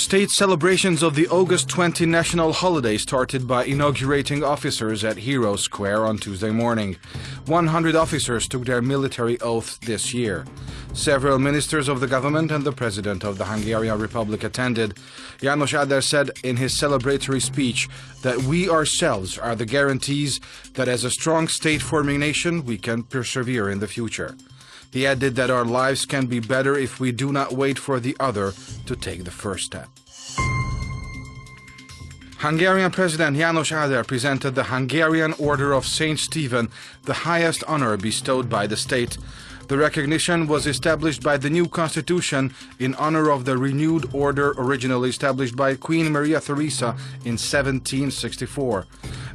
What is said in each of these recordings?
State celebrations of the August 20 national holiday started by inaugurating officers at Hero Square on Tuesday morning. 100 officers took their military oath this year. Several ministers of the government and the president of the Hungarian Republic attended. János Áder said in his celebratory speech that we ourselves are the guarantees that as a strong state-forming nation we can persevere in the future. He added that our lives can be better if we do not wait for the other to take the first step. Hungarian President János Áder presented the Hungarian Order of St. Stephen, the highest honor bestowed by the state. The recognition was established by the new constitution in honor of the renewed order originally established by Queen Maria Theresa in 1764.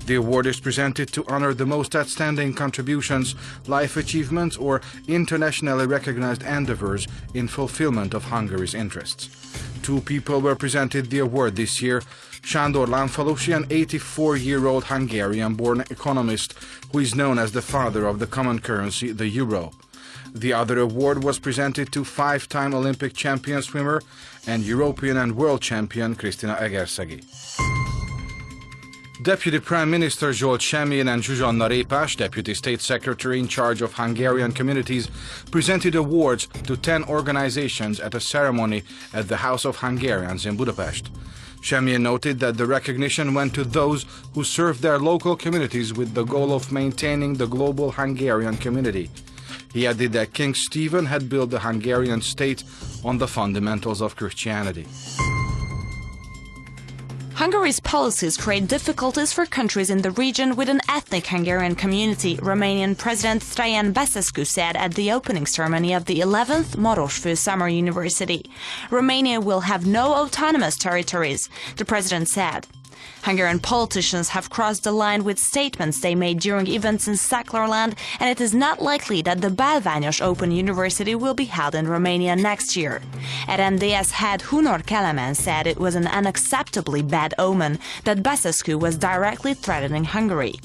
The award is presented to honor the most outstanding contributions, life achievements, or internationally recognized endeavors in fulfillment of Hungary's interests. Two people were presented the award this year: Sándor Lánfalussy, an 84-year-old Hungarian-born economist who is known as the father of the common currency, the euro. The other award was presented to five-time Olympic champion swimmer and European and world champion Krisztina Egerszegi. Deputy Prime Minister Zsolt Semjén and Zsuzsanna Répás, Deputy State Secretary in charge of Hungarian communities, presented awards to 10 organizations at a ceremony at the House of Hungarians in Budapest. Semjén noted that the recognition went to those who served their local communities with the goal of maintaining the global Hungarian community. He added that King Stephen had built the Hungarian state on the fundamentals of Christianity. Hungary's policies create difficulties for countries in the region with an ethnic Hungarian community, Romanian President Traian Băsescu said at the opening ceremony of the 11th Marosfő Summer University. Romania will have no autonomous territories, the president said. Hungarian politicians have crossed the line with statements they made during events in secular land, and it is not likely that the Belványos Open University will be held in Romania next year. At MDS head Hunor Kelemen said it was an unacceptably bad omen that Băsescu was directly threatening Hungary.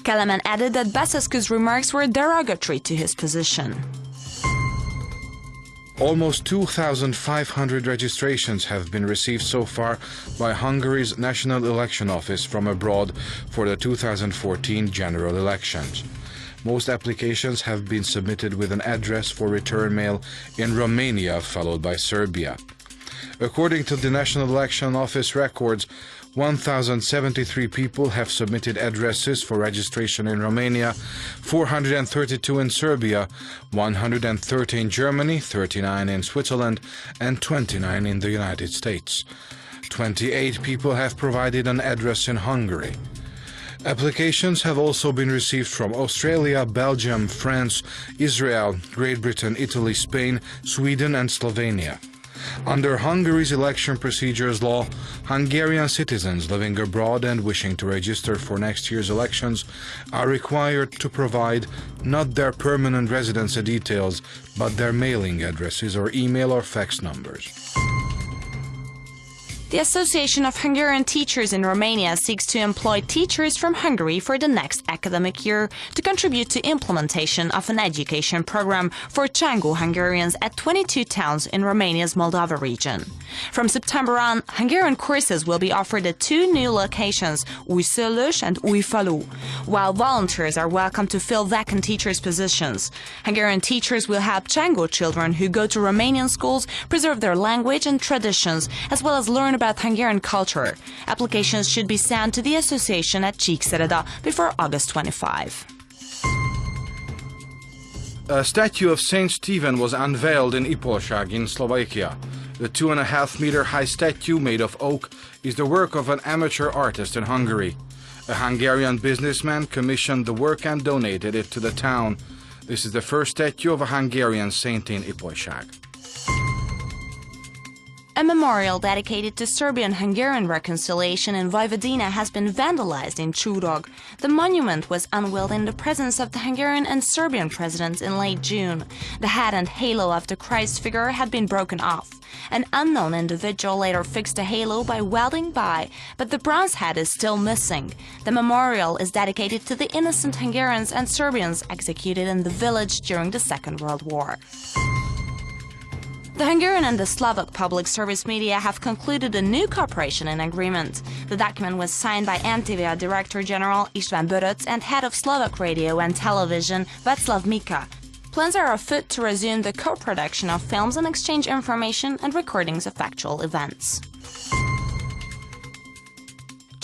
Kelemen added that Băsescu's remarks were derogatory to his position. Almost 2,500 registrations have been received so far by Hungary's National Election Office from abroad for the 2014 general elections. Most applications have been submitted with an address for return mail in Romania, followed by Serbia. According to the National Election Office records, 1,073 people have submitted addresses for registration in Romania, 432 in Serbia, 130 in Germany, 39 in Switzerland, and 29 in the United States. 28 people have provided an address in Hungary. Applications have also been received from Australia, Belgium, France, Israel, Great Britain, Italy, Spain, Sweden, and Slovenia. Under Hungary's election procedures law, Hungarian citizens living abroad and wishing to register for next year's elections are required to provide not their permanent residency details, but their mailing addresses or email or fax numbers. The Association of Hungarian Teachers in Romania seeks to employ teachers from Hungary for the next academic year to contribute to implementation of an education program for Csángó Hungarians at 22 towns in Romania's Moldova region. From September on, Hungarian courses will be offered at two new locations, Újszőlős and Újfalu, while volunteers are welcome to fill vacant teachers' positions. Hungarian teachers will help Csángó children who go to Romanian schools preserve their language and traditions, as well as learn about Hungarian culture. Applications should be sent to the association at Csíkszereda before August 25. A statue of St. Stephen was unveiled in Ipolság in Slovakia. The 2.5-meter high statue made of oak is the work of an amateur artist in Hungary. A Hungarian businessman commissioned the work and donated it to the town. This is the first statue of a Hungarian saint in Ipolság. A memorial dedicated to Serbian-Hungarian reconciliation in Vojvodina has been vandalized in Čurog. The monument was unveiled in the presence of the Hungarian and Serbian presidents in late June. The head and halo of the Christ figure had been broken off. An unknown individual later fixed the halo by welding by, but the bronze head is still missing. The memorial is dedicated to the innocent Hungarians and Serbians executed in the village during the Second World War. The Hungarian and the Slovak public service media have concluded a new cooperation and agreement. The document was signed by NTV Director General István Böröc and head of Slovak radio and television Václav Mika. Plans are afoot to resume the co-production of films and exchange information and recordings of factual events.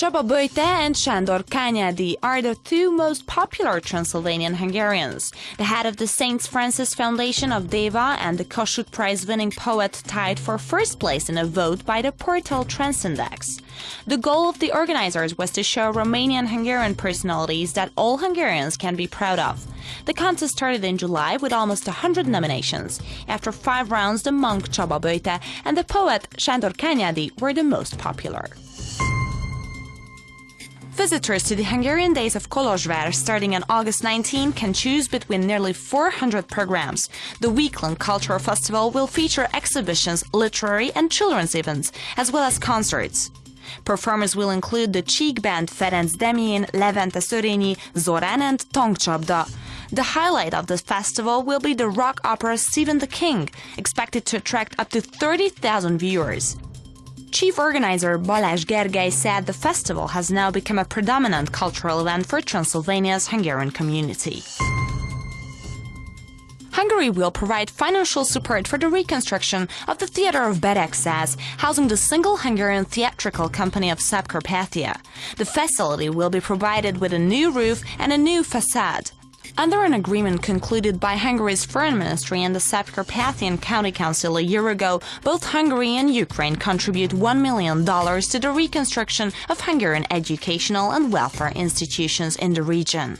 Csaba Böjte and Sándor Kányádi are the two most popular Transylvanian Hungarians. The head of the St. Francis Foundation of Deva and the Kossuth Prize-winning poet tied for first place in a vote by the portal Transindex. The goal of the organizers was to show Romanian-Hungarian personalities that all Hungarians can be proud of. The contest started in July with almost 100 nominations. After 5 rounds, the monk Csaba Böjte and the poet Sándor Kányádi were the most popular. Visitors to the Hungarian Days of Kolozsvár starting on August 19 can choose between nearly 400 programs. The week-long cultural festival will feature exhibitions, literary and children's events, as well as concerts. Performers will include the Csík band Ferenc Demjén, Levente Szörényi, Zorán and Tongcsapda. The highlight of the festival will be the rock opera Stephen the King, expected to attract up to 30,000 viewers. Chief organizer Balázs Gergely said the festival has now become a predominant cultural event for Transylvania's Hungarian community. Hungary will provide financial support for the reconstruction of the Theatre of Beregszáz, housing the single Hungarian theatrical company of Subcarpathia. The facility will be provided with a new roof and a new facade. Under an agreement concluded by Hungary's Foreign Ministry and the Subcarpathian County Council a year ago, both Hungary and Ukraine contribute $1 million to the reconstruction of Hungarian educational and welfare institutions in the region.